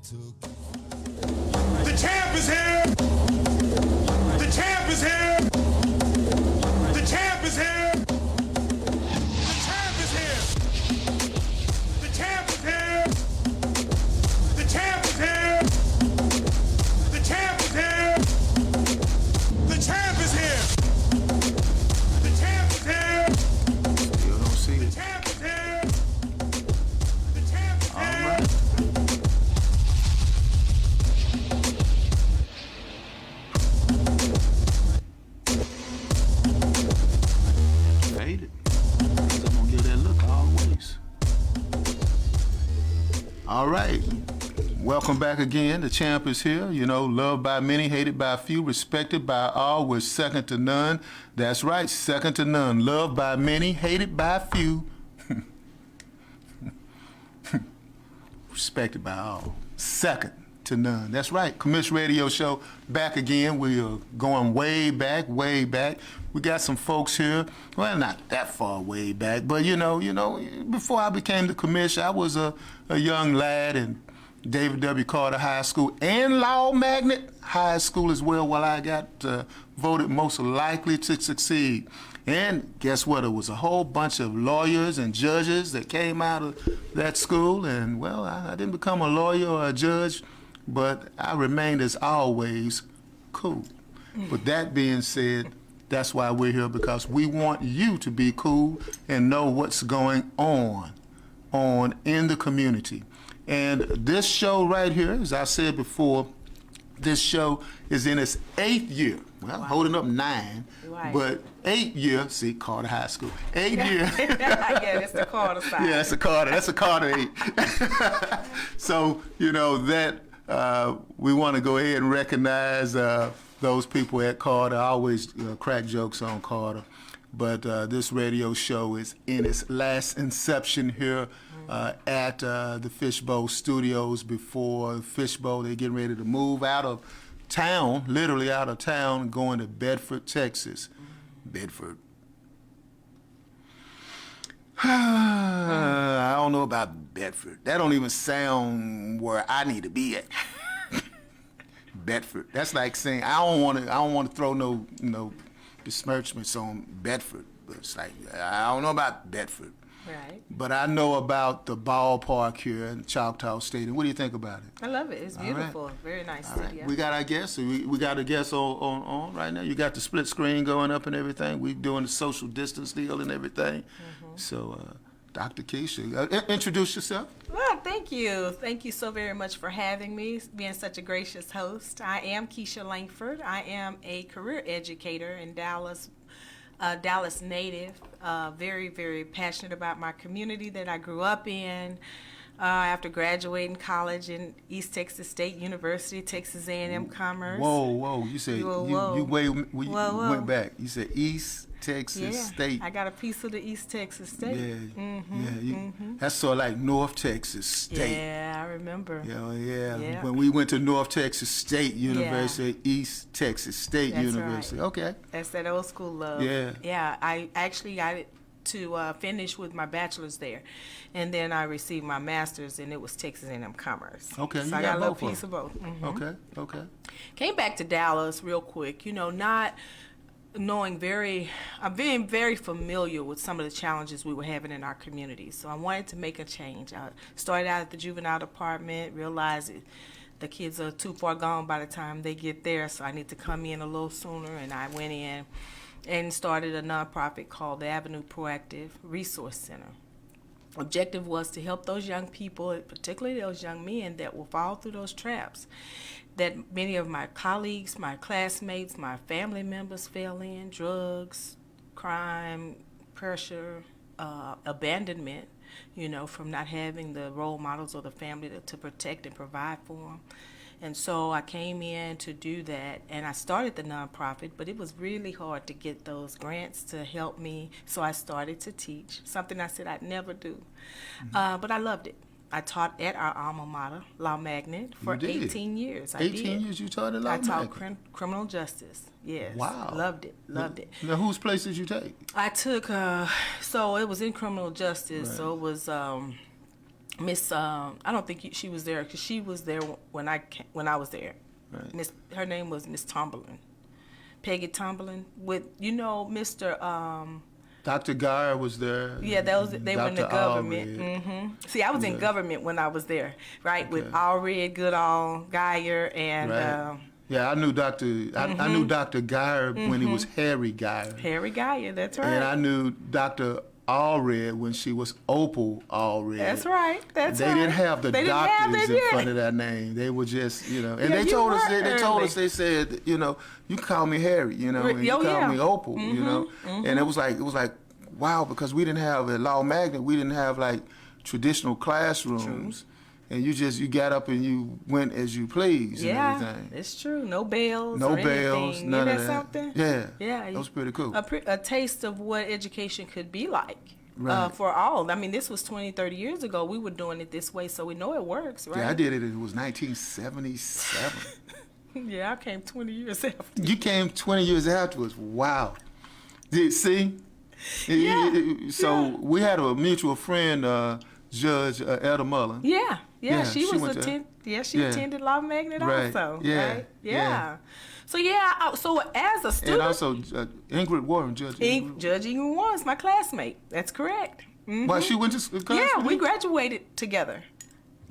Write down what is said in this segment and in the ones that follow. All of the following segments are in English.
The champ is here! The champ is here! The champ is here! The champ is here! The champ is here! The champ is here! The champ is here! The champ is here! The champ is here! Still don't see The it. champ is here! The champ is All here! right. Faded. 'Cause I'm gonna give that look always. All right. Welcome back again. The champ is here. You know, loved by many, hated by few, respected by all, we're second to none. That's right, second to none. Loved by many, hated by few, respected by all. Second to none. That's right. Commission Radio Show back again. We are going way back, way back. We got some folks here. Well, not that far way back, but you know, before I became the commission, I was a young lad in David W. Carter High School and Law Magnet High School as well, while I got voted most likely to succeed. And guess what? It was a whole bunch of lawyers and judges that came out of that school. And, well, I didn't become a lawyer or a judge, but I remained, as always, cool. With that being said, that's why we're here, because we want you to be cool and know what's going on in the community. And this show right here, as I said before, this show is in its 8th year. Well, Wow. holding up 9, Right. but 8 year. See, Carter High School, 8 year. Yeah, that's the Carter side. Yeah, that's a Carter. That's a Carter 8. So you know that we want to go ahead and recognize those people at Carter. I always crack jokes on Carter, but this radio show is in its last inception here at the Fishbowl Studios. Before Fishbowl, they're getting ready to move out of town, literally out of town, going to Bedford, Texas. Bedford. I don't know about Bedford. That don't even sound where I need to be at. Bedford. That's like saying I don't want to throw no besmirchments on Bedford, but it's like I don't know about Bedford. Right. But I know about the ballpark here in Choctaw Stadium. What do you think about it? I love it. It's All right. beautiful. Very nice All right. studio. We got our guests. We got a guest on right now. You got the split screen going up and everything. We doing the social distance deal and everything. So, Dr. Keisha, introduce yourself. Well, thank you. Thank you so very much for having me, being such a gracious host. I am Keisha Lankford. I am a career educator in Dallas, Dallas native. Very, very passionate about my community that I grew up in. After graduating college in East Texas State University, Texas A&M Commerce. Whoa! You said Whoa. you Whoa. went back. You said East Texas State. I got a piece of the East Texas State. That's sort of like North Texas State. Yeah, I remember. Yeah. When we went to North Texas State University, East Texas State That's University. right. Okay. That's that old school love. Yeah. Yeah, I actually got it to finish with my bachelor's there, and then I received my master's, and it was Texas A&M Commerce. Okay, so you I got got a little both of piece of both. Okay. Came back to Dallas real quick, not knowing I'm being very familiar with some of the challenges we were having in our community. So I wanted to make a change. I started out at the juvenile department, realized the kids are too far gone by the time they get there, so I need to come in a little sooner, and I went in and started a nonprofit called the Avenue Proactive Resource Center. Objective was to help those young people, particularly those young men that will fall through those traps that many of my colleagues, my classmates, my family members fell in: drugs, crime, pressure, abandonment, from not having the role models or the family to protect and provide for them. And so I came in to do that, and I started the nonprofit, but it was really hard to get those grants to help me, so I started to teach, something I said I'd never do. But I loved it. I taught at our alma mater, Law Magnet, for 18 years. 18 years you taught at Law Magnet? I taught criminal justice, yes. Wow. Loved it. Now, whose place did you take? I took, so it was in criminal justice, Right. so it was Miss, I don't think she was there because she was there when I was there. Right. Her name was Miss Tomberlin, Peggy Tomberlin. With Mr. Dr. Geyer was there. Yeah, they were in the Dr. government. Allred. See, I was in government when I was there, right? With Okay. Allred, Goodall, Geyer, and Right. Yeah, I knew I knew Dr. Geyer when he was Harry Geyer. Harry Geyer. That's right. And I knew Dr. Allred when she was Opal Allred. That's right. That's They right. didn't have the They didn't have doctors that in yet. front of that name. They were just, and Yeah, they you told us, were early. they said, you can call me Harry, and you Oh, call yeah. me Opal, and it was like, wow, because we didn't have at Law Magnet, we didn't have like traditional classrooms, and you got up and you went as you pleased and everything. It's true. No bells. No or bells, anything. none Isn't of that that. something? Yeah, Yeah. that was pretty cool. A taste of what education could be like. Right. For all. I mean, this was 20, 30 years ago. We were doing it this way, so we know it works, right? Yeah, I did it. It was 1977. Yeah, I came 20 years after. You came 20 years afterwards. Wow. See? Yeah, So we had a mutual friend, Judge Etta Mullen. Yeah, Yeah, she she was went to- she yeah. attended Law Magnet Right, also. yeah, Right? yeah. So so as a And student, also Ingrid Warren, Judge Ingrid. Judge Ingrid Warren's my classmate. That's correct. Mhm. Well, she went to class Yeah, with we you? graduated together.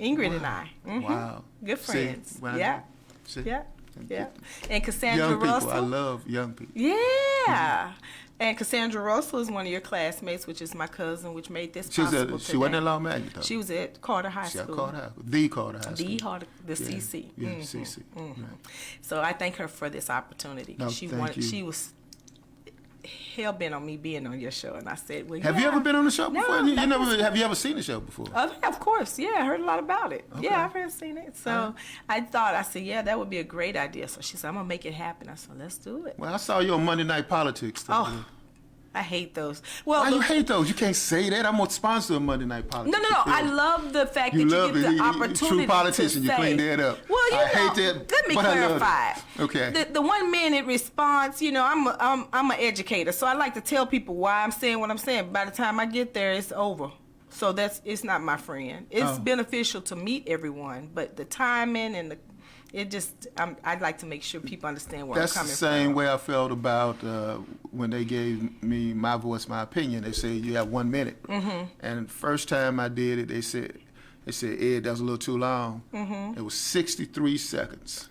Ingrid and I. Mhm. Wow. Good See, friends. wow. Yeah. See? Yeah. Yeah. And Cassandra Young people. Russell. I love young people. Yeah. And Cassandra Russell is one of your classmates, which is my cousin, which made this She possible she wasn't today. at Law Magnet, though. She was at Carter High She at School. Carter High School. The Carter High School. The CC. Yeah, CC. Right. So I thank her for this opportunity. No, she thank you. She was hell bent on me being on your show, and I said, "Well, Have you yeah." ever been on the show No, before? that Have you ever seen the show before? Of course, yeah, I heard a lot about it. Okay. Yeah, I've heard seen it. So I said, yeah, that would be a great idea. So she said, I'm gonna make it happen. I said, let's do it. Well, I saw you on Monday Night Politics. the other day. Oh, I hate those. Well, Why you look- hate those? You can't say that. I'm a sponsor of Monday Night Politics. no. I love the fact You that love you get it. the You- opportunity true politician, to you say, clean that up. Well, I hate that, Let me but I love clarify. it. Okay. The 1 minute response, I'm an educator, so I like to tell people why I'm saying what I'm saying. By the time I get there, it's over. So it's not my friend. It's beneficial to meet everyone, but the timing and I'd like to make sure people understand where That's I'm the coming same from. way I felt about when they gave me my voice, my opinion. They said you have 1 minute, and first time I did it, they said, Ed, that was a little too long. It was 63 seconds,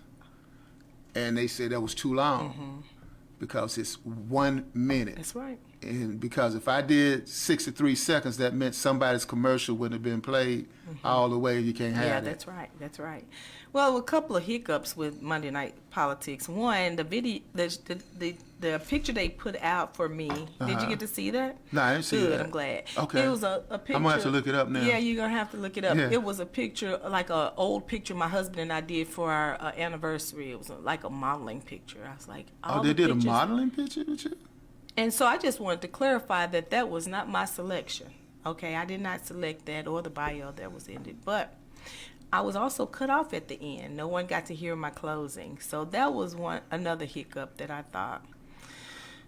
and they said that was too long because it's 1 minute. That's right. And because if I did 63 seconds, that meant somebody's commercial wouldn't have been played all the way. You can't have Yeah, it. that's right. That's right. Well, a couple of hiccups with Monday Night Politics. One, the video, the picture they put out for me. Did you get to see that? No, I didn't see Good. that. I'm glad. Okay. It was a picture. I'm gonna have to look it up now. Yeah, you're gonna have to look it up. Yeah. It was a picture, like a old picture my husband and I did for our anniversary. It was like a modeling picture. I was like, Oh, all they the did a pictures- modeling picture with you? And so I just wanted to clarify that was not my selection. Okay, I did not select that or the bio that was in it, but I was also cut off at the end. No one got to hear my closing, so that was another hiccup that I thought.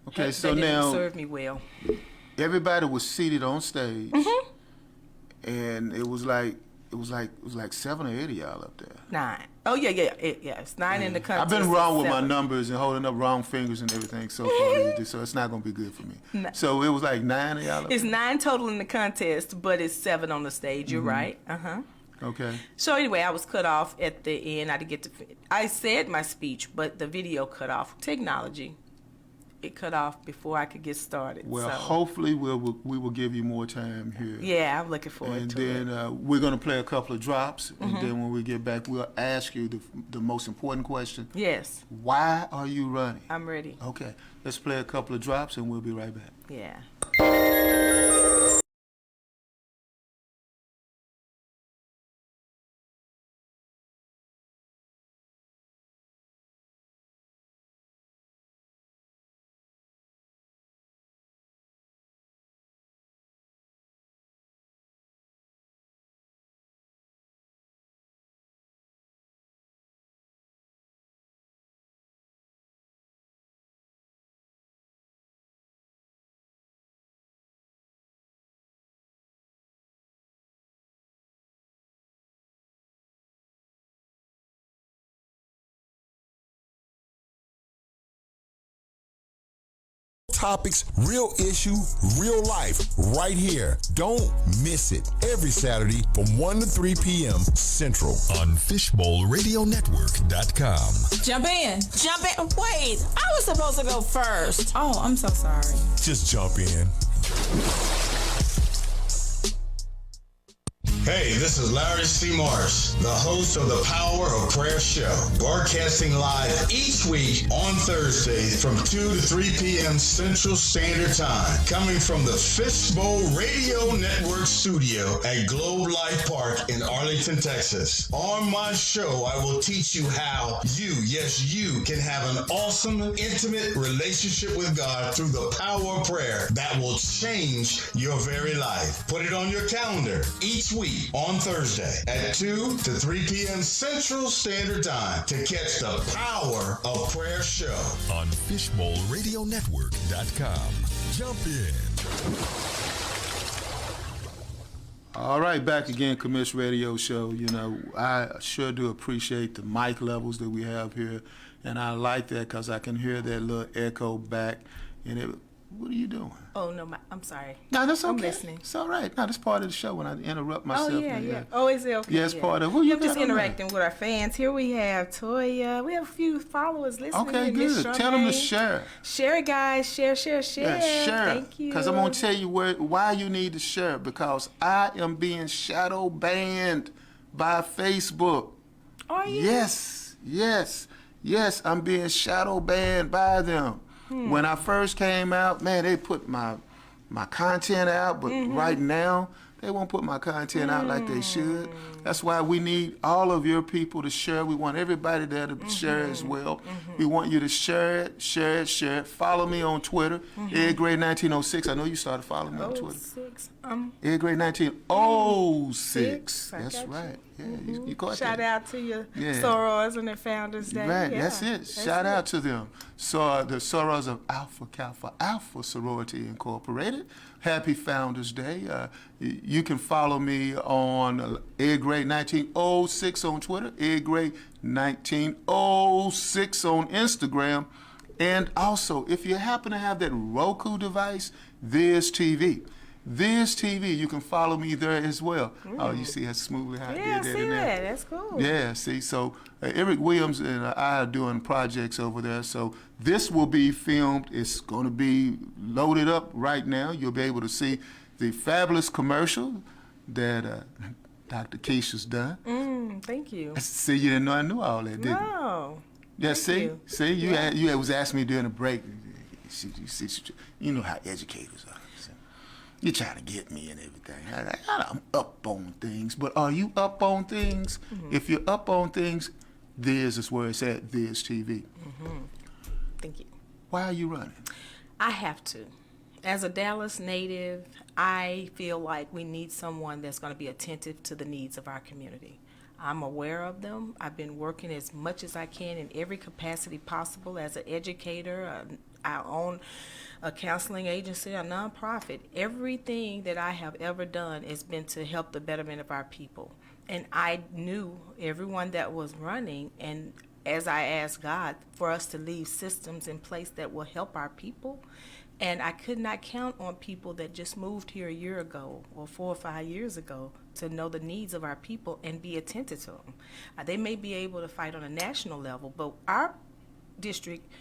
Okay, they so didn't now serve me well. everybody was seated on stage, Mm-hmm. and it was like 7 or 8 of y'all up there. 9. Oh yeah. It's 9 in the contest. I've been wrong with my 7. numbers and holding up wrong fingers and everything so far, so it's not gonna be good for me. So it was like 9 of y'all up It's there? 9 total in the contest, but it's 7 on the stage. You're right. Okay. So anyway, I was cut off at the end. I didn't get to. I said my speech, but the video cut off. Technology, it cut off before I could get started. Well, so, hopefully we will give you more time here. yeah, I'm looking forward And to then it. we're going to play a couple of drops, and then when we get back, we'll ask you the most important question. Yes, Why are you running? I'm ready. Okay, let's play a couple of drops, and we'll be right back. Yeah. topics, real issue, real life, right here. Don't miss it. Every Saturday from 1 to 3 p.m. Central on FishbowlRadioNetwork.com. Jump in. Wait, I was supposed to go first. Oh, I'm so sorry. Just jump in. Hey, this is Larry C. Morris, the host of the Power of Prayer Show, broadcasting live each week on Thursdays from 2 to 3 p.m. Central Standard Time, coming from the Fishbowl Radio Network studio at Globe Life Park in Arlington, Texas. On my show, I will teach you how you, yes, you, can have an awesome, intimate relationship with God through the power of prayer that will change your very life. Put it on your calendar each week on Thursday at 2 to 3 p.m. Central Standard Time to catch the Power of Prayer show on FishbowlRadioNetwork.com. Jump in. All right, back again, Commish Radio Show. You know, I sure do appreciate the mic levels that we have here, and I like that because I can hear that little echo back. And what are you doing? Oh, no, I'm sorry. No, that's okay. I'm listening. It's all right. No, that's part of the show when I interrupt myself. Oh, yeah. Oh, is it okay? Yeah, it's part of. Who you I'm just got on interacting with our fans. Here we have Toya. We have a few followers listening. Okay, Miss good. Tell them to Charmaine. share. Share, guys. Share. Yeah, share. Thank you. Because I'm going to tell you why you need to share. Because I am being shadow banned by Facebook. Are you? Yes. I'm being shadow banned by them. When I first came out, man, they put my content out, but right now they won't put my content out like they should. That's why we need all of your people to share. We want everybody there to share as well. We want you to share it. Follow me on Twitter, Ed Gray 1906. I know you started following me on Twitter. 06. Ed Gray 1906. That's right. Yeah, you caught Shout that. out to your sorors and their Founders Day. Right, Yeah, that's it. Shout out to them. So the sorors of Alpha Kappa Alpha Sorority Incorporated. Happy Founders Day. You can follow me on Ed Gray 1906 on Twitter, Ed Gray 1906 on Instagram. And also, if you happen to have that Roku device, Viz TV. Viz TV, you can follow me there as well. Oh, you see how smoothly I did that see in there? that. That's cool. Yeah, see, so Eric Williams and I are doing projects over there. So this will be filmed. It's going to be loaded up right now. You'll be able to see the fabulous commercial that Dr. Keisha's done. Thank you. See, you didn't know I knew all that, did you? No. Yeah, Thank see, you was asking me during the break. You know how educators are. You're trying to get me and everything. I'm up on things, but are you up on things? If you're up on things, Viz is where it's at, Viz TV. Thank you. Why are you running? I have to. As a Dallas native, I feel like we need someone that's going to be attentive to the needs of our community. I'm aware of them. I've been working as much as I can in every capacity possible as an educator. I own a counseling agency, a nonprofit. Everything that I have ever done has been to help the betterment of our people. And I knew everyone that was running, and as I asked God for us to leave systems in place that will help our people, and I could not count on people that just moved here a year ago or 4 or 5 years ago to know the needs of our people and be attentive to them. They may be able to fight on a national level, but our district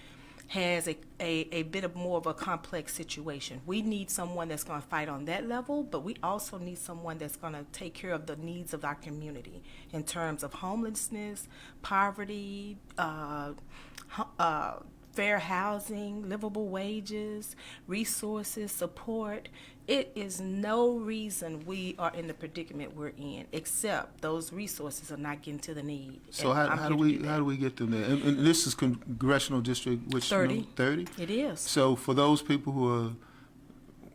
has a bit of more of a complex situation. We need someone that's going to fight on that level, but we also need someone that's going to take care of the needs of our community in terms of homelessness, poverty, fair housing, livable wages, resources, support. It is no reason we are in the predicament we're in, except those resources are not getting to the need. So how do we get them there? And this is congressional district, which 30. 30. It is. So for those people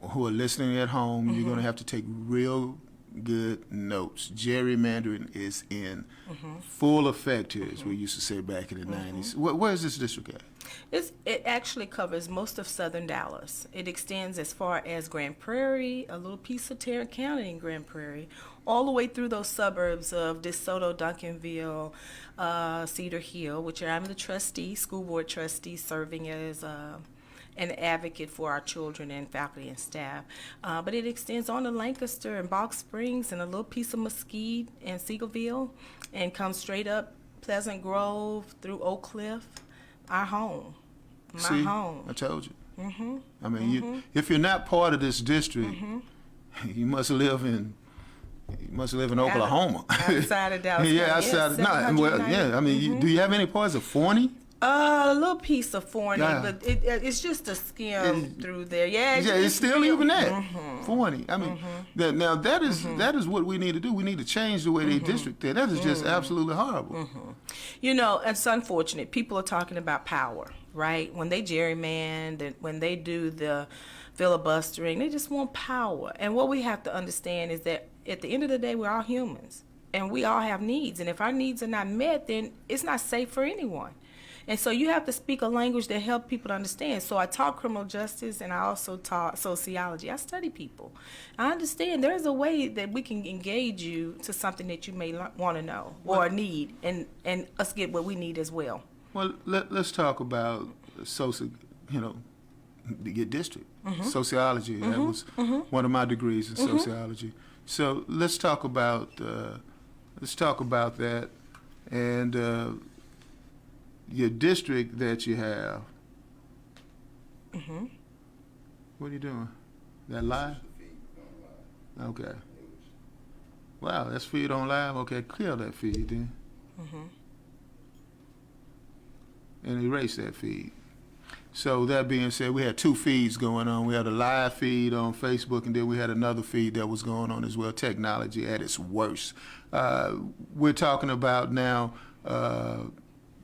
who are listening at home, you're going to have to take real good notes. Gerrymandering is in full effect here, as we used to say back in the 90s. Where is this district at? It actually covers most of southern Dallas. It extends as far as Grand Prairie, a little piece of Tarrant County in Grand Prairie, all the way through those suburbs of DeSoto, Duncanville, Cedar Hill, which I'm the trustee, school board trustee, serving as an advocate for our children and faculty and staff. But it extends on to Lancaster and Balk Springs and a little piece of Mesquite and Seagoville, and comes straight up Pleasant Grove through Oak Cliff, our home, my home. I told you. I mean, if you're not part of this district, you must live in Oklahoma. Outside of Dallas. Yeah, outside. I mean, do you have any parts of Forney? A little piece of Forney, but it's just a skim through there. Yeah, it's still even that. Forney. I mean, that is what we need to do. We need to change the way they district there. That is just absolutely horrible. You know, it's unfortunate. People are talking about power, right? When they gerrymander, and when they do the filibustering, they just want power. And what we have to understand is that at the end of the day, we're all humans, and we all have needs. And if our needs are not met, then it's not safe for anyone. And so you have to speak a language that helps people to understand. So I taught criminal justice, and I also taught sociology. I study people. I understand there's a way that we can engage you to something that you may want to know or need, and us get what we need as well. Well, let's talk about your district, sociology. That was one of my degrees in sociology. So let's talk about that, and your district that you have. What are you doing? That live? Okay. Wow, that's feed on live? Okay, kill that feed then. And erase that feed. So that being said, we had two feeds going on. We had a live feed on Facebook, and then we had another feed that was going on as well, technology at its worst. We're talking about now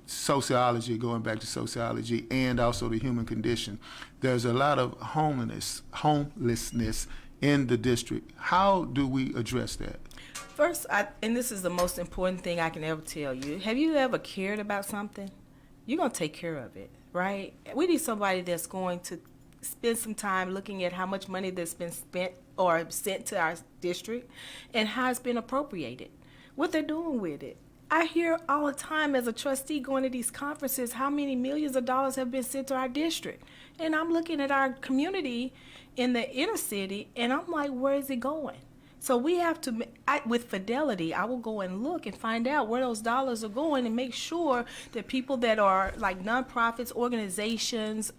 sociology, going back to sociology, and also the human condition. There's a lot of homelessness in the district. How do we address that? First, and this is the most important thing I can ever tell you, have you ever cared about something? You're going to take care of it, right? We need somebody that's going to spend some time looking at how much money that's been spent or sent to our district and how it's been appropriated, what they're doing with it. I hear all the time as a trustee going to these conferences how many millions of dollars have been sent to our district. And I'm looking at our community in the inner city, and I'm like, where is it going? So we have to, with fidelity, I will go and look and find out where those dollars are going and make sure that people that are like nonprofits, organizations,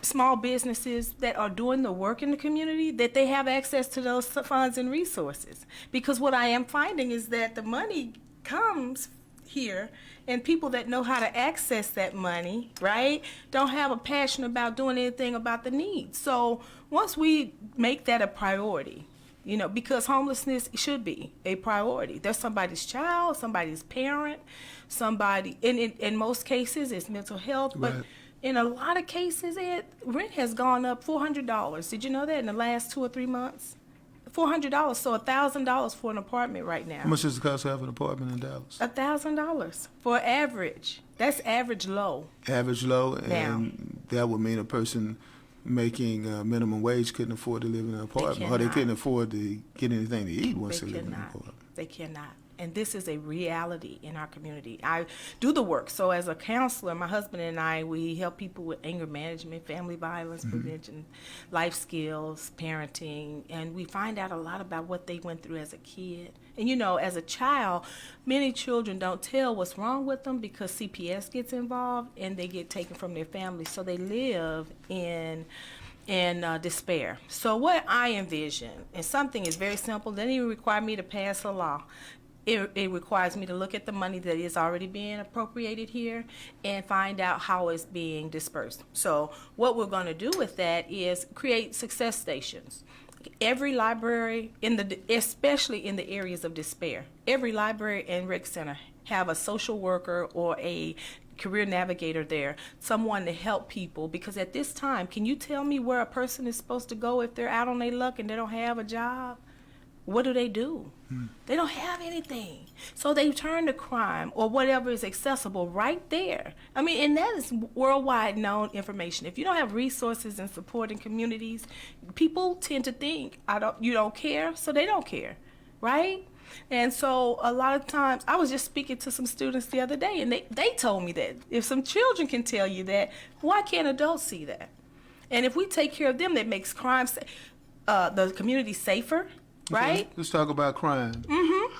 small businesses that are doing the work in the community, that they have access to those funds and resources. Because what I am finding is that the money comes here, and people that know how to access that money, right, don't have a passion about doing anything about the needs. So once we make that a priority, you know, because homelessness should be a priority. There's somebody's child, somebody's parent, somebody, in most cases it's mental health, but right. In a lot of cases, rent has gone up $400. Did you know that in the last 2 or 3 months? $400, so $1,000 for an apartment right now. How much does it cost to have an apartment in Dallas? $1,000 for average. That's average low. Average low, and Now. that would mean a person making minimum wage couldn't afford to live in an apartment, or they cannot. couldn't afford to get anything to eat once They they live in an cannot. apartment. They cannot. And this is a reality in our community. I do the work. So as a counselor, my husband and I, we help people with anger management, family violence prevention, life skills, parenting, and we find out a lot about what they went through as a kid. And you know, as a child, many children don't tell what's wrong with them because CPS gets involved and they get taken from their family. So they live in despair. So what I envision, and something is very simple, doesn't even require me to pass a law. It requires me to look at the money that is already being appropriated here and find out how it's being dispersed. So what we're going to do with that is create success stations. Every library, especially in the areas of despair, every library and rec center have a social worker or a career navigator there, someone to help people, because at this time, can you tell me where a person is supposed to go if they're out on their luck and they don't have a job? What do? They don't have anything. So they turn to crime or whatever is accessible right there. I mean, and that is worldwide known information. If you don't have resources and support in communities, people tend to think, you don't care, so they don't care, right? And so a lot of times, I was just speaking to some students the other day, and they told me that if some children can tell you that, why can't adults see that? And if we take care of them, that makes crime, the community safer, right? Okay, let's talk about crime. Mm-hmm.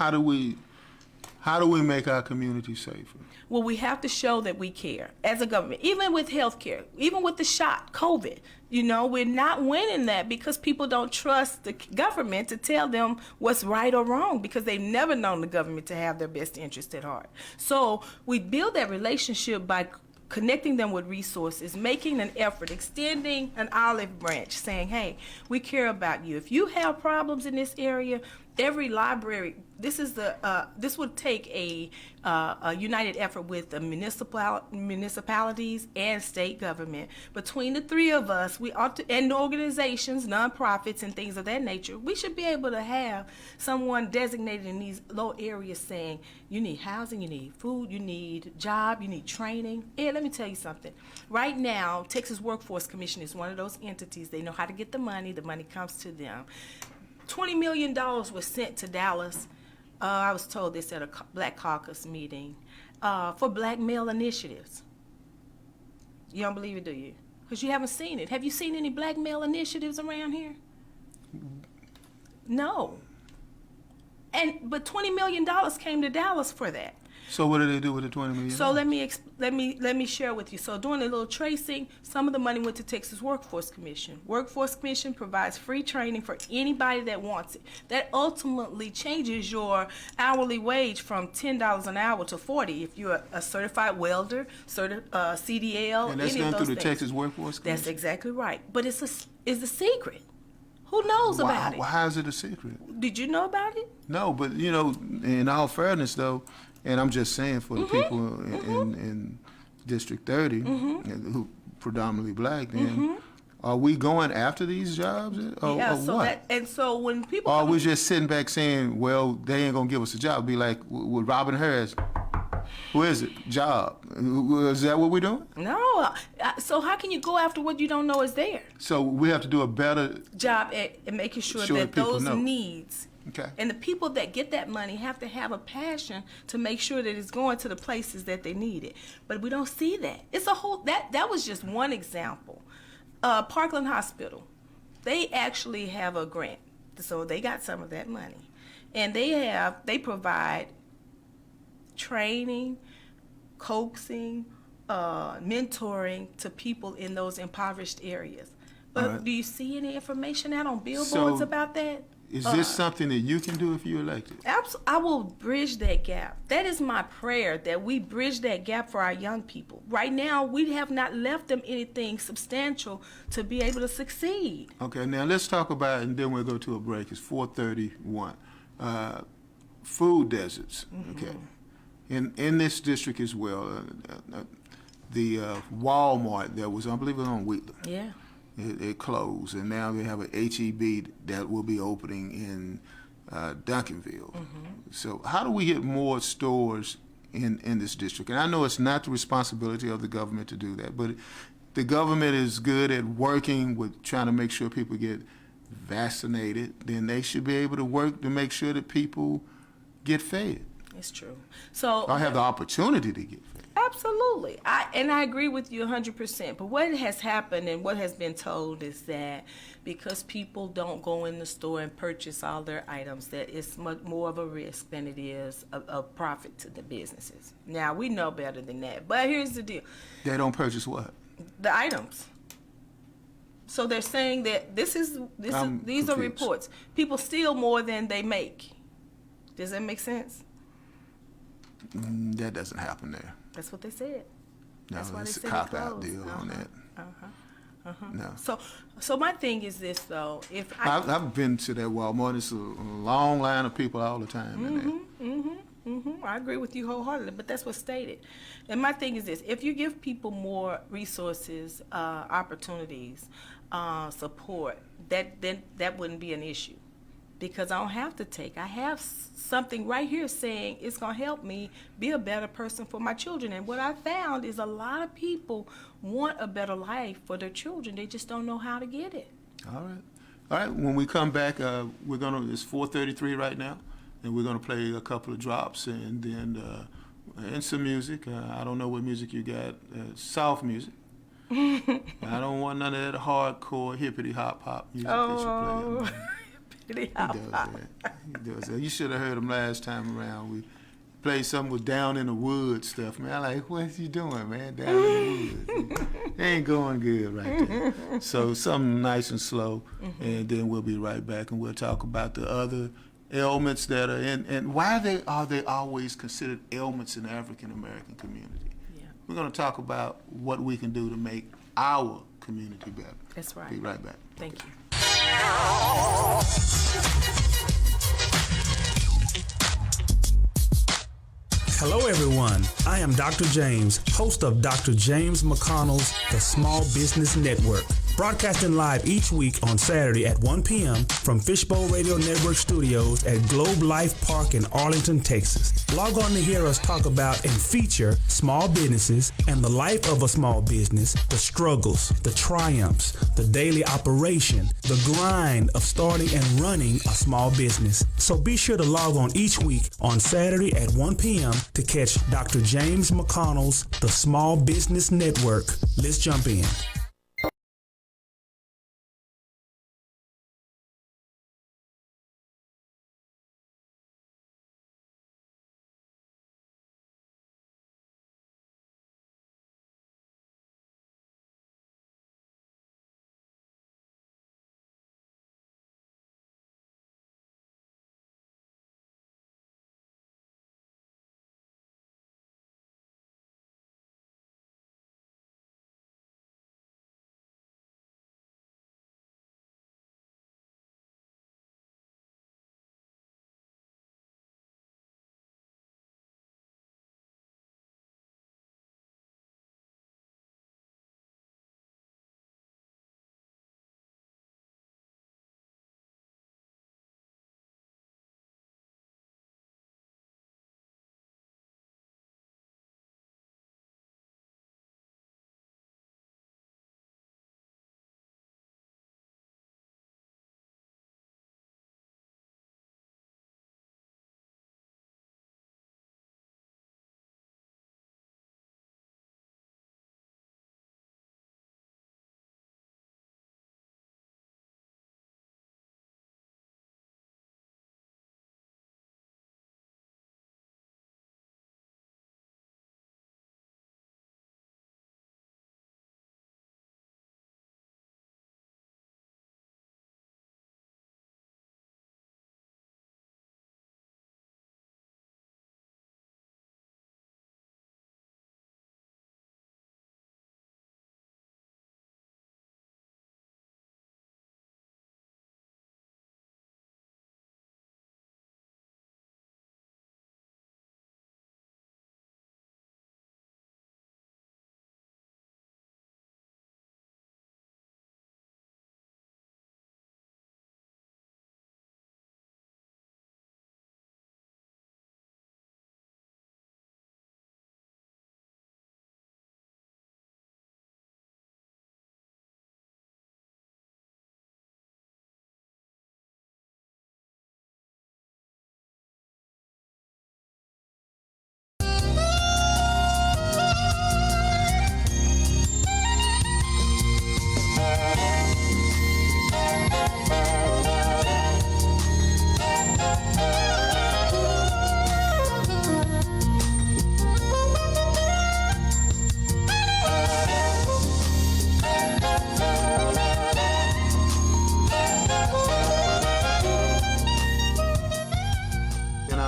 How do we make our community safer? Well, we have to show that we care as a government, even with healthcare, even with the shot, COVID. You know, we're not winning that because people don't trust the government to tell them what's right or wrong because they've never known the government to have their best interest at heart. So we build that relationship by connecting them with resources, making an effort, extending an olive branch, saying, hey, we care about you. If you have problems in this area, every library, this would take a united effort with the municipalities and state government. Between the three of us, we ought to, and organizations, nonprofits, and things of that nature, we should be able to have someone designated in these low areas saying, you need housing, you need food, you need job, you need training. And let me tell you something. Right now, Texas Workforce Commission is one of those entities. They know how to get the money comes to them. $20 million was sent to Dallas. I was told this at a Black Caucus meeting for black male initiatives. You don't believe it, do you? Because you haven't seen it. Have you seen any black male initiatives around here? No. But $20 million came to Dallas for that. So what do they do with the $20 million? So let me share with you. So doing a little tracing, some of the money went to Texas Workforce Commission. Workforce Commission provides free training for anybody that wants it. That ultimately changes your hourly wage from $10 an hour to $40 if you're a certified welder, CDL, and that's any of done those through the things. Texas Workforce Commission? That's exactly right. But it's a secret. Who knows about it? Why is it a secret? Did you know about it? No, but you know, in all fairness though, and I'm just saying for the people in District 30 who predominantly black, then are we going after these jobs or what? So when people or are we just sitting back saying, well, they ain't gonna give us a job? Be like with Robin Harris. Who is it? Job. Is that what we're doing? No. So how can you go after what you don't know is there? So we have to do a better job at making sure that those needs and the people that get that money have to have a passion to make sure that it's going to the places that they need it. But we don't see that. It's a whole that was just one example. Parkland Hospital, they actually have a grant, so they got some of that money, and they provide training, coaxing, mentoring to people in those impoverished areas. But do you see any information out on billboards about that? Is this something that you can do if you're elected? Absolutely. I will bridge that gap. That is my prayer, that we bridge that gap for our young people. Right now, we have not left them anything substantial to be able to succeed. Okay, now let's talk about, and then we'll go to a break. It's 4:31. Food deserts. Okay. In this district as well, the Walmart that was, I believe it was on Wheatland. Yeah. It closed, and now they have an H-E-B that will be opening in Duncanville. So how do we get more stores in this district? And I know it's not the responsibility of the government to do that, but the government is good at working with trying to make sure people get vaccinated. Then they should be able to work to make sure that people get fed. It's true. So I have the opportunity to get fed. Absolutely. I agree with you 100%. But what has happened and what has been told is that because people don't go in the store and purchase all their items, that it's much more of a risk than it is a profit to the businesses. Now, we know better than that. But here's the deal. They don't purchase what? The items. So they're saying that these are reports. People steal more than they make. Does that make sense? That doesn't happen there. That's what they said. No, that's why it's they a cop-out deal on that. No. So my thing is this though: if I've been to that Walmart, it's a long line of people all the time in there. I agree with you wholeheartedly, but that's what's stated. And my thing is this: if you give people more resources, opportunities, support, that wouldn't be an issue. Because I don't have to take. I have something right here saying it's going to help me be a better person for my children. And what I found is a lot of people want a better life for their children. They just don't know how to get it. All right. When we come back, it's 4:33 right now. and we're going to play a couple of drops and then and some music. I don't know what music you got. Soft music. I don't want none of that hardcore hippity hop music that you play. He does that. He does that. You should have heard him last time around. We played something with Down in the Woods stuff, man. I'm like, what you doing, man? Down in the Woods. It ain't going good right there. So something nice and slow, and then we'll be right back, and we'll talk about the other ailments that are in, and why are they always considered ailments in the African American community. Yeah. We're going to talk about what we can do to make our community better. That's right. Be right back. Thank you. Hello, everyone. I am Dr. James, host of Dr. James McConnell's The Small Business Network, broadcasting live each week on Saturday at 1 p.m. from Fishbowl Radio Network Studios at Globe Life Park in Arlington, Texas. Log on to hear us talk about and feature small businesses and the life of a small business, the struggles, the triumphs, the daily operation, the grind of starting and running a small business. So be sure to log on each week on Saturday at 1 p.m. to catch Dr. James McConnell's The Small Business Network. Let's jump in.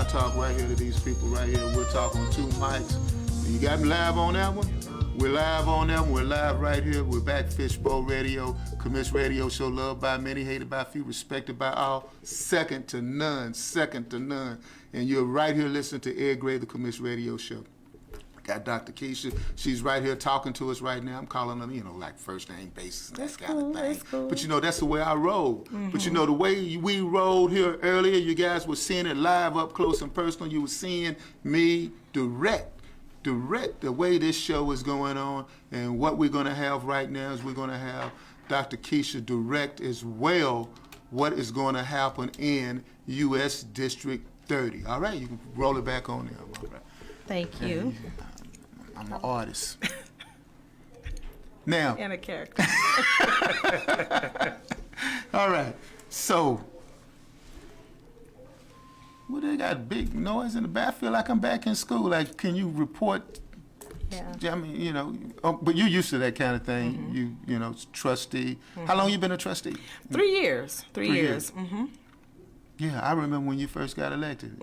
Talk right here to these people right here. We're talking on 2 mics. You got me live on that one? We're live on that one. We're live right here. We're back. Fishbowl Radio, Commiss Radio Show, loved by many, hated by few, respected by all. Second to none. Second to none. And you're right here listening to Ed Gray, the Commiss Radio Show. Got Dr. Keisha. She's right here talking to us right now. I'm calling her, like first name basis and that kind of thing. That's cool. But that's the way I roll. Mm-hmm. But the way we rolled here earlier, you guys were seeing it live up close and personal. You were seeing me direct the way this show is going on. And what we're going to have right now is we're going to have Dr. Keisha direct as well what is going to happen in U.S. District 30. All right, you can roll it back on there. All right. Thank you. I'm an artist. Now. And a character. All right. So, well, they got big noise in the back. I feel like I'm back in school. Like, can you report? Yeah. I mean, you know, but you're used to that kind of thing. Mm-hmm. You know, trustee. How long you been a trustee? 3 years. 3 years. Mm-hmm. Yeah, I remember when you first got elected.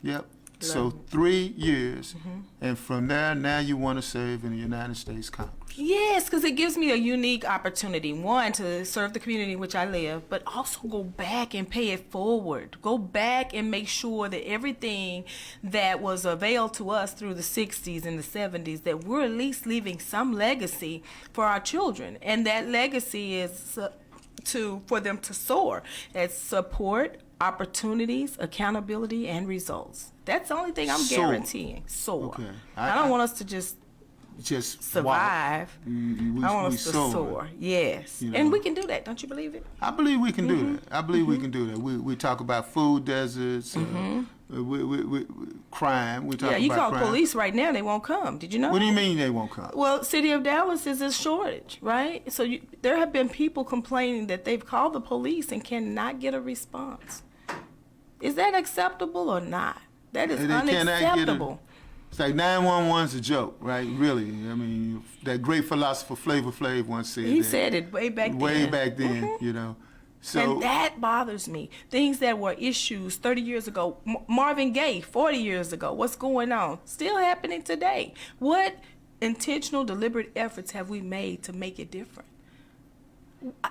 Yep. So Love 3 years, and from there, now you want to serve in the United States Congress. Yes, because it gives me a unique opportunity, one, to serve the community in which I live, but also go back and pay it forward. Go back and make sure that everything that was availed to us through the 60s and the 70s, that we're at least leaving some legacy for our children. And that legacy is for them to soar. It's support, opportunities, accountability, and results. That's the only thing I'm guaranteeing. Soar. Okay. I don't want us to just survive. I want us to soar. Yes. You know. And we can do that. Don't you believe it? I believe we can do that. I believe we can do that. We talk about food deserts, we crime. We talk Yeah, you about call crime. police right now, they won't come. Did you know? What do you mean they won't come? Well, City of Dallas is a shortage, right? So there have been people complaining that they've called the police and cannot get a response. Is that acceptable or not? That is unacceptable. It's like 911's a joke, right? Really. I mean, that great philosopher Flavor Flav once said He that. said it way back then. Way back then, you know. So, and that bothers me. Things that were issues 30 years ago, Marvin Gaye 40 years ago, what's going on? Still happening today. What intentional, deliberate efforts have we made to make it different?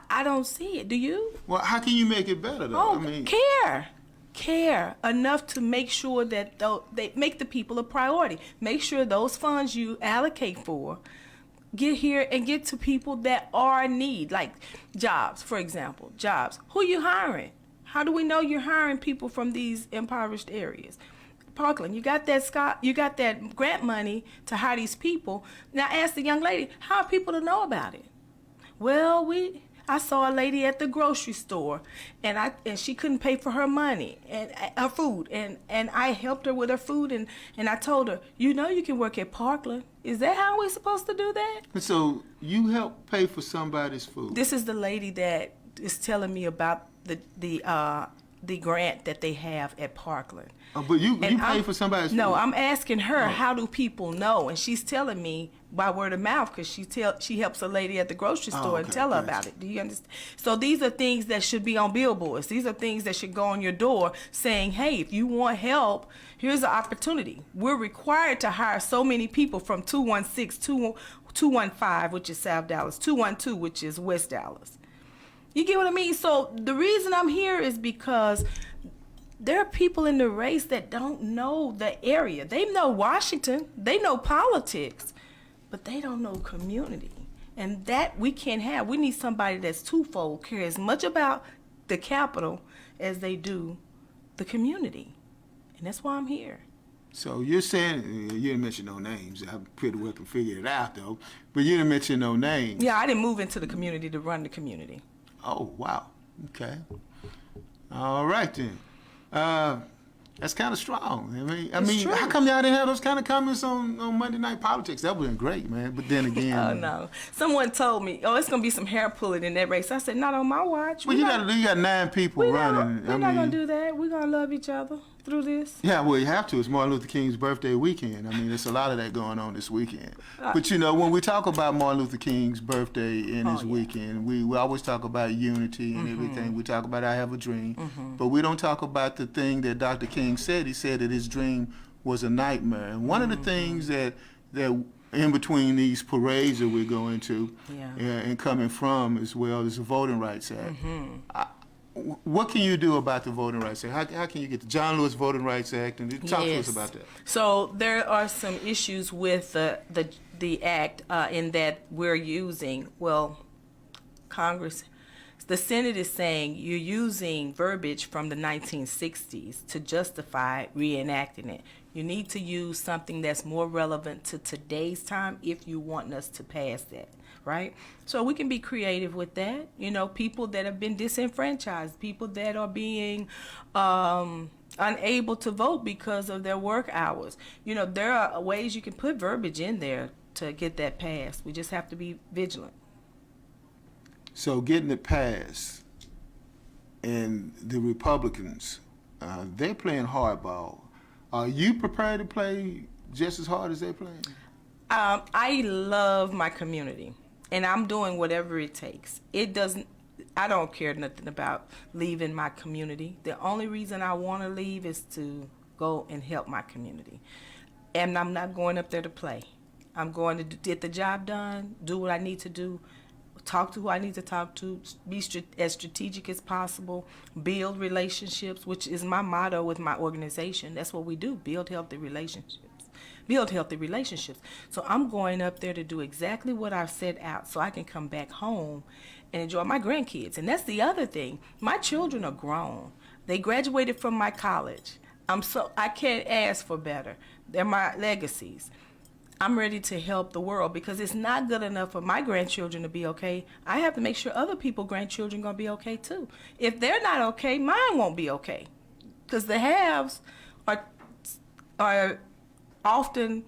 I don't see it. Do you? well, how can you make it better, though? Oh, I mean, care enough to make sure that they make the people a priority. Make sure those funds you allocate for get here and get to people that are in need, like jobs, for example. Jobs. Who you hiring? How do we know you're hiring people from these impoverished areas? Parkland, you got that grant money to hire these people. Now ask the young lady, how are people to know about it? Well, I saw a lady at the grocery store, and she couldn't pay for her money and her food, and I helped her with her food, and I told her, you know, you can work at Parkland. Is that how we're supposed to do that? so you help pay for somebody's food. This is the lady that is telling me about the grant that they have at Parkland. But you And pay for somebody's food? No, I'm asking her, how do people know? And she's telling me by word of mouth, because she helps a lady at the grocery store and tell her about it. Do you understand? So these are things that should be on billboards. These are things that should go on your door saying, hey, if you want help, here's an opportunity. We're required to hire so many people from 216, 215, which is South Dallas, 212, which is West Dallas. You get what I mean? So the reason I'm here is because there are people in the race that don't know the area. They know Washington, they know politics, but they don't know community. And that we can't have. We need somebody that's twofold, care as much about the capital as they do the community. And that's why I'm here. So you're saying, you didn't mention no names. I pretty well can figure it out, though. But you didn't mention no names. Yeah, I didn't move into the community to run the community. Oh, wow. Okay. All right, then. That's kind of strong. I mean, true. how come y'all didn't have those kind of comments on Monday Night Politics? That would have been great, man. But then again... Oh, no. Someone told me, it's going to be some hair pulling in that race. I said, not on my watch. Well, you got 9 people running. We're not going to do that. We're going to love each other through this. Yeah, well, you have to. It's Martin Luther King's birthday weekend. I mean, there's a lot of that going on this weekend. But, you know, when we talk about Martin Luther King's birthday and his weekend, we always talk about unity and everything. We talk about I have a dream. But we don't talk about the thing that Dr. King said. He said that his dream was a nightmare. And one of the things that in between these parades that we're going to and coming from as well is the Voting Rights Act. What can you do about the Voting Rights Act? How can you get the John Lewis Voting Rights Act? And talk to us about that. So there are some issues with the act in that we're using, Congress, the Senate is saying you're using verbiage from the 1960s to justify reenacting it. You need to use something that's more relevant to today's time if you want us to pass that. Right? So we can be creative with that. You know, people that have been disenfranchised, people that are being unable to vote because of their work hours. You know, there are ways you can put verbiage in there to get that passed. We just have to be vigilant. So getting it passed, and the Republicans, they're playing hardball. Are you prepared to play just as hard as they're playing? I love my community, and I'm doing whatever it takes. I don't care nothing about leaving my community. The only reason I want to leave is to go and help my community. And I'm not going up there to play. I'm going to get the job done, do what I need to do, talk to who I need to talk to, be as strategic as possible, build relationships, which is my motto with my organization. That's what we do, build healthy relationships. Build healthy relationships. So I'm going up there to do exactly what I've set out so I can come back home and enjoy my grandkids. And that's the other thing. My children are grown. They graduated from my college. I can't ask for better. They're my legacies. I'm ready to help the world because it's not good enough for my grandchildren to be okay. I have to make sure other people's grandchildren are going to be okay too. If they're not okay, mine won't be okay. Because the haves are often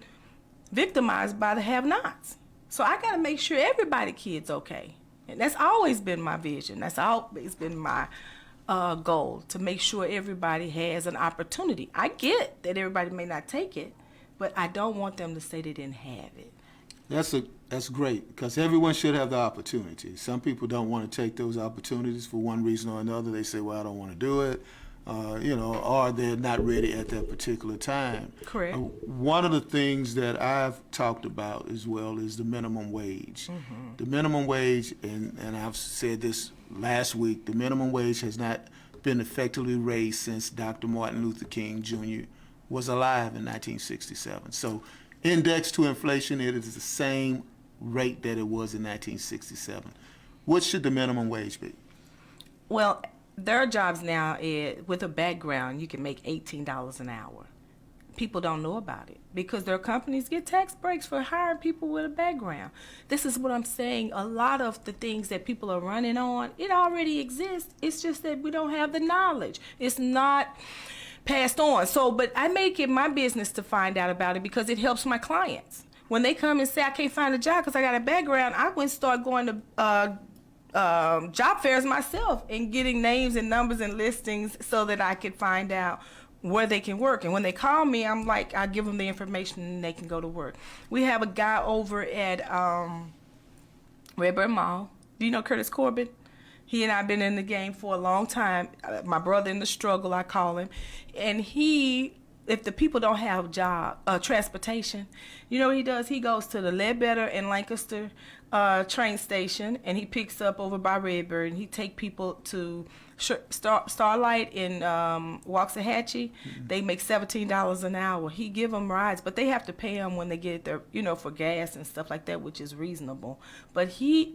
victimized by the have-nots. So I got to make sure everybody's kid's okay. And that's always been my vision. That's always been my goal, to make sure everybody has an opportunity. I get that everybody may not take it, but I don't want them to say they didn't have it. That's great, because everyone should have the opportunity. Some people don't want to take those opportunities for one reason or another. They say, well, I don't want to do it. Or they're not ready at that particular time. Correct. One of the things that I've talked about as well is the minimum wage. Mm-hmm. The minimum wage, and I've said this last week, the minimum wage has not been effectively raised since Dr. Martin Luther King Jr. was alive in 1967. So indexed to inflation, it is the same rate that it was in 1967. What should the minimum wage be? Well, there are jobs now with a background, you can make $18 an hour. People don't know about it because their companies get tax breaks for hiring people with a background. This is what I'm saying. A lot of the things that people are running on, it already exists. It's just that we don't have the knowledge. It's not passed on. But I make it my business to find out about it because it helps my clients. When they come and say, I can't find a job because I got a background, I went and start going to job fairs myself and getting names and numbers and listings so that I could find out where they can work. And when they call me, I'm like, I give them the information and they can go to work. We have a guy over at Redbird Mall. Do you know Curtis Corbin? He and I have been in the game for a long time. My brother in the struggle, I call him. And if the people don't have transportation, you know what he does? He goes to the Ledbetter and Lancaster train station, and he picks up over by Redbird, and he take people to Starlight in Waxahachie. Mm-hmm. They make $17 an hour. He give them rides, but they have to pay them when they get there, for gas and stuff like that, which is reasonable. But he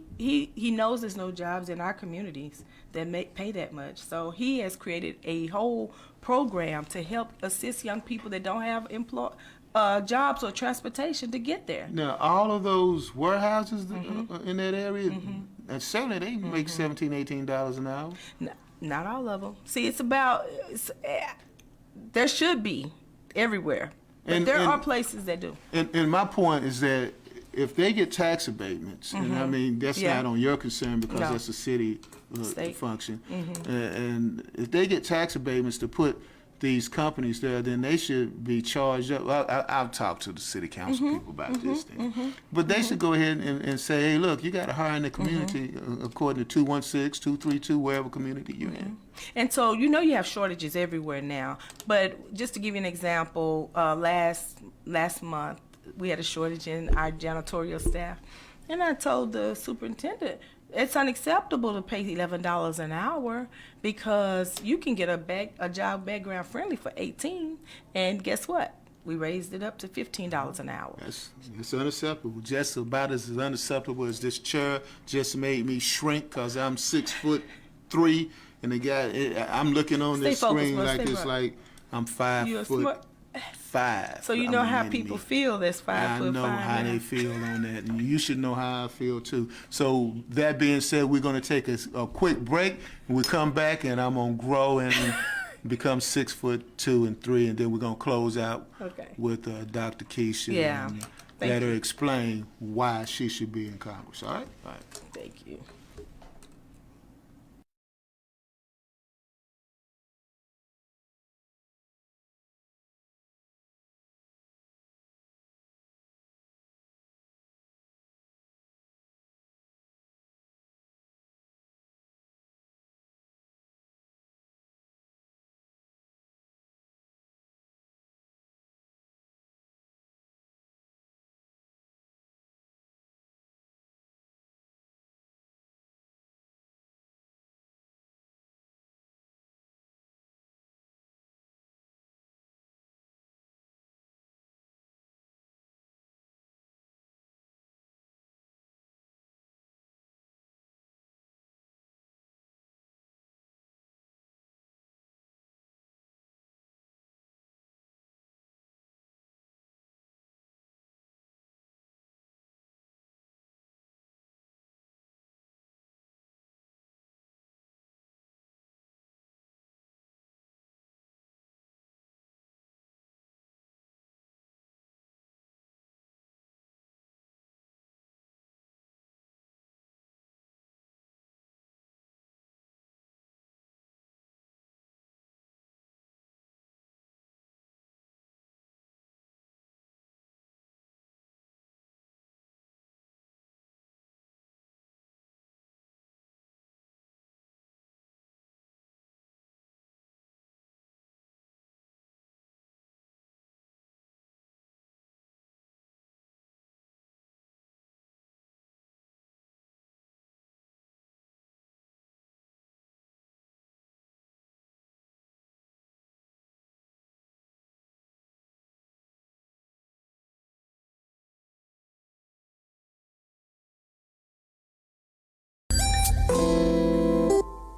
knows there's no jobs in our communities that pay that much. So he has created a whole program to help assist young people that don't have jobs or transportation to get there. Now, all of those warehouses in that area, and certainly they make $17, $18 an hour. No, not all of them. See, there should be everywhere, but there are places that do. And my point is that if they get tax abatements, and I mean, that's not on your concern because that's a city function, and if they get tax abatements to put these companies there, then they should be charged up. I'll talk to the city council people about this thing. But they should go ahead and say, hey, look, you got to hire in the community according to 216, 232, wherever community you're in. And so, you have shortages everywhere now. But just to give you an example, last month, we had a shortage in our janitorial staff. And I told the superintendent, it's unacceptable to pay $11 an hour because you can get a job background friendly for $18, and guess what? We raised it up to $15 an hour. It's unacceptable. Just about as unacceptable as this chair just made me shrink because I'm 6'3", and the guy, I'm looking on this screen like it's like I'm 5'5". So you know how people feel that's 5'5". I know how they feel on that, and you should know how I feel too. So that being said, we're going to take a quick break. When we come back, and I'm going to grow become 6'2" and 3, and then we're gonna close out Okay. with Dr. Keisha. Yeah. And Thank let her you. explain why she should be in Congress. All right. All right. Thank you.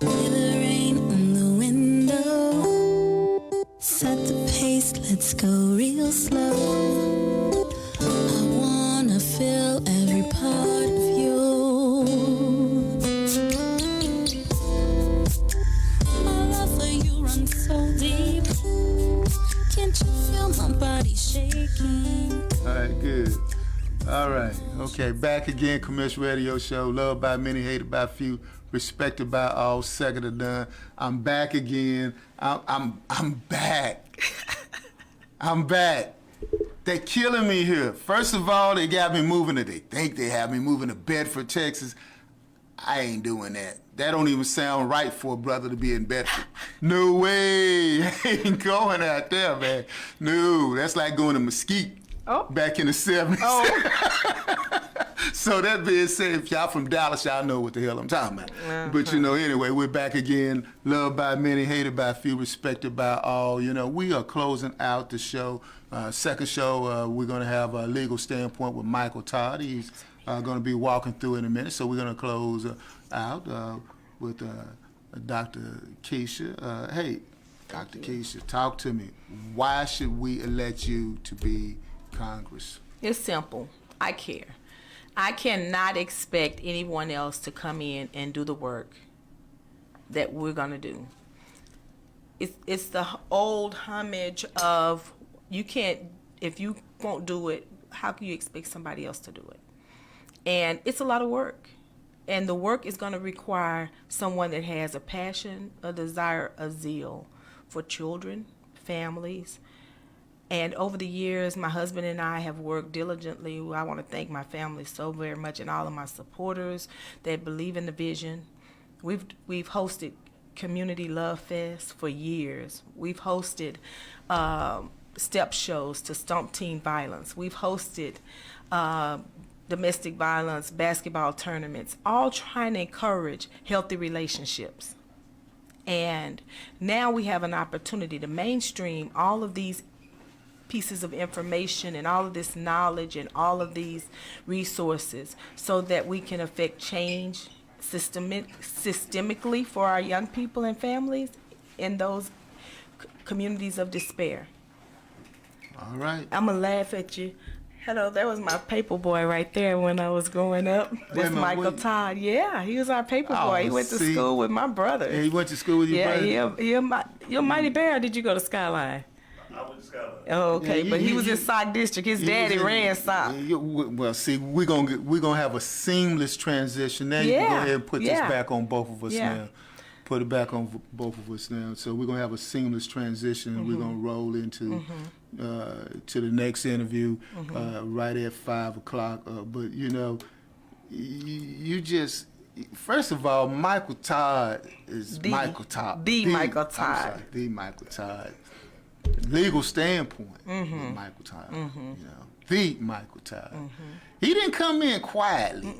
The rain on the window. Set the pace, let's go real slow. I wanna feel every part of you. My love for you runs so deep. Can't you feel my body shaking? All right, good. All right, okay, back again, Commercial Radio Show, loved by many, hated by few, respected by all, second to none. I'm back again. I'm back. I'm back. They're killing me here. First of all, they got me moving to, they think they have me moving to Bedford, Texas. I ain't doing that. That don't even sound right for a brother to be in Bedford. No way. I ain't going out there, man. No, that's like going to Mesquite. Oh. Back in the 70s. Oh. So that being said, if y'all from Dallas, y'all know what the hell I'm talking about. But, anyway, we're back again. Loved by many, hated by few, respected by all. We are closing out the show. Second show, we're going to have a legal standpoint with Michael Todd. He's going to be walking through in a minute. So we're going to close out with Dr. Keisha. Hey, Dr. Keisha, talk to me. Why should we elect you to be Congress? It's simple. I care. I cannot expect anyone else to come in and do the work that we're going to do. It's the old homage of you can't, if you won't do it, how can you expect somebody else to do it? And it's a lot of work. And the work is going to require someone that has a passion, a desire, a zeal for children, families. And over the years, my husband and I have worked diligently. I want to thank my family so very much and all of my supporters that believe in the vision. We've hosted Community Love Fest for years. We've hosted step shows to stomp teen violence. We've hosted domestic violence basketball tournaments, all trying to encourage healthy relationships. And now we have an opportunity to mainstream all of these pieces of information and all of this knowledge and all of these resources so that we can affect change systemically for our young people and families in those communities of despair. All right. I'm going to laugh at you. Hello, that was my paper boy right there when I was growing up. That's Michael Todd. Yeah, he was our paper boy. He went to school with my brother. Yeah, he went to school with your brother? Yeah, your Mighty Bear, or did you go to Skyline? I went to Skyline. Oh, okay, Yeah, but he was in Sock District. His daddy ran Sock. Well, see, we're gonna have a seamless transition. Now you can go ahead and put this back on both of us now. Put it back on both of us now. So we're gonna have a seamless transition, and we're gonna roll into to the next interview right at 5 o'clock. But you just. First of all, Michael Todd is Michael Todd. The Michael Todd. I'm sorry, the Michael Todd. Legal standpoint, Michael Todd. The Michael Todd. He didn't come in quietly.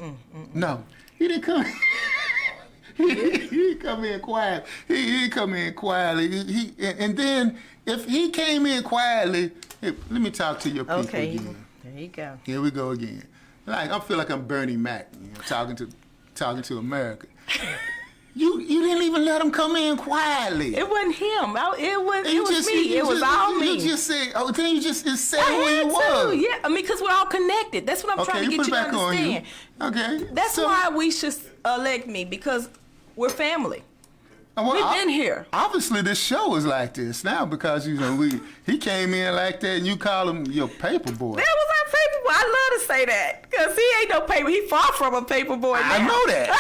No, he didn't come. He didn't come in quiet. He didn't come in quietly. And then if he came in quietly, hey, let me talk to your people again. There you go. Here we go again. Like I feel like I'm Bernie Mac, talking to America. You didn't even let him come in quietly. It wasn't him. It was me. It was all me. You just said, then you just said who you was. Yeah, I mean, because we're all connected. That's what I'm trying to get you to understand. Okay. That's why we should elect me, because we're family. Well, We've been here. Obviously, this show is like this now because he came in like that, and you call him your paper boy. That was our paper boy. I love to say that because he ain't no paper. He far from a paper boy now. I know that.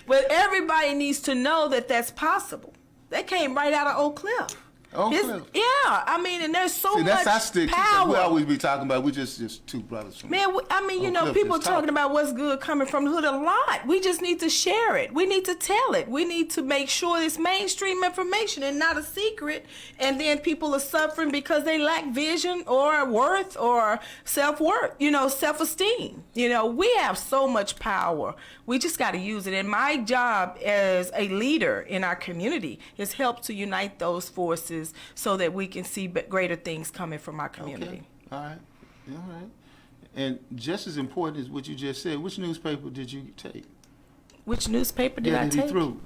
But everybody needs to know that that's possible. That came right out of Oak Cliff. Yeah, I mean, and there's so much power. We always be talking about we just two brothers. From People talking about what's good coming from the hood a lot. We just need to share it. We need to tell it. We need to make sure it's mainstream information and not a secret. And then people are suffering because they lack vision or worth or self-worth, self-esteem. We have so much power. We just got to use it. And my job as a leader in our community is help to unite those forces so that we can see greater things coming from our community. Okay. All right. And just as important as what you just said, which newspaper did you take? Which newspaper did I take? He threw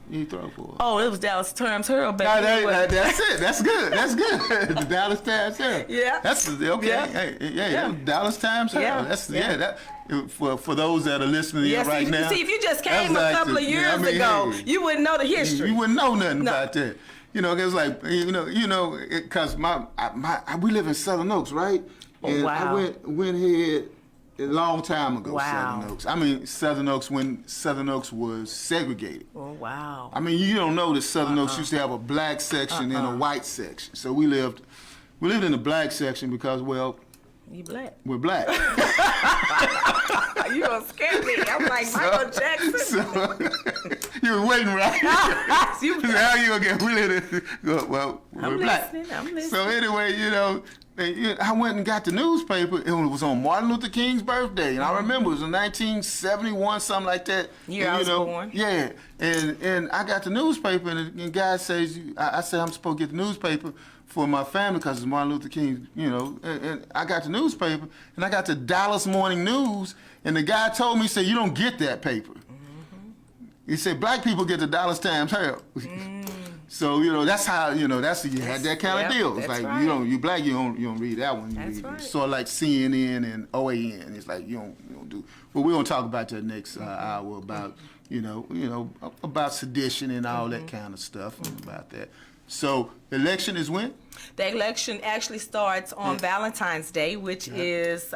for. Oh, it was Dallas Times Herald. That's it. That's good. The Dallas Times Herald. Yeah. That's okay. Yeah. Dallas Times Herald. For those that are listening right now. See, if you just came a couple of years ago, you wouldn't know the history. You wouldn't know nothing about that. It was like because we live in Southern Oaks, right? And I went ahead a long time ago. Wow. Southern Oaks. I mean Southern Oaks when Southern Oaks was segregated. Oh wow. I mean you don't know that Southern Oaks used to have a black section and a white section. So we lived in the black section because you black. We're black. You gonna scare me. I'm like Michael Jackson. So, you were waiting, right? How you gonna get we're black. I'm listening. So anyway, I went and got the newspaper. It was on Martin Luther King's birthday, and I remember it was in 1971, something like that. I was born. Yeah, and I got the newspaper, and the guy says, I said I'm supposed to get the newspaper for my family because it's Martin Luther King, and I got the newspaper, and I got the Dallas Morning News, and the guy told me, he said, you don't get that paper. He said, black people get the Dallas Times Herald. So, that's how, you had that kind of deal. It's like, right. You black, you don't read that one. That's right. Sort of like CNN and OAN. It's like, you don't do. But we're going to talk about that next hour about, about sedition and all that kind of stuff about that. So, election is when? The election actually starts on Valentine's Day, which is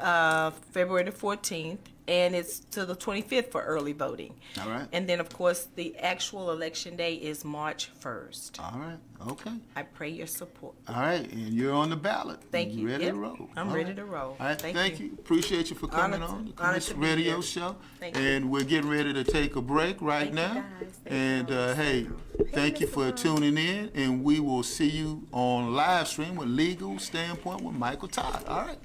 February the 14th, and it's to the 25th for early voting. All right. And then, of course, the actual election day is March 1st. All right. Okay. I pray your support. All right. And you're on the ballot. Thank you. Ready to roll. I'm ready to roll. All right. Thank you. Appreciate you for coming on the Commission Radio Show. Thank you. And we're getting ready to take a break right now. And hey, thank you for tuning in. And we will see you on live stream with Legal Standpoint with Michael Todd. All right.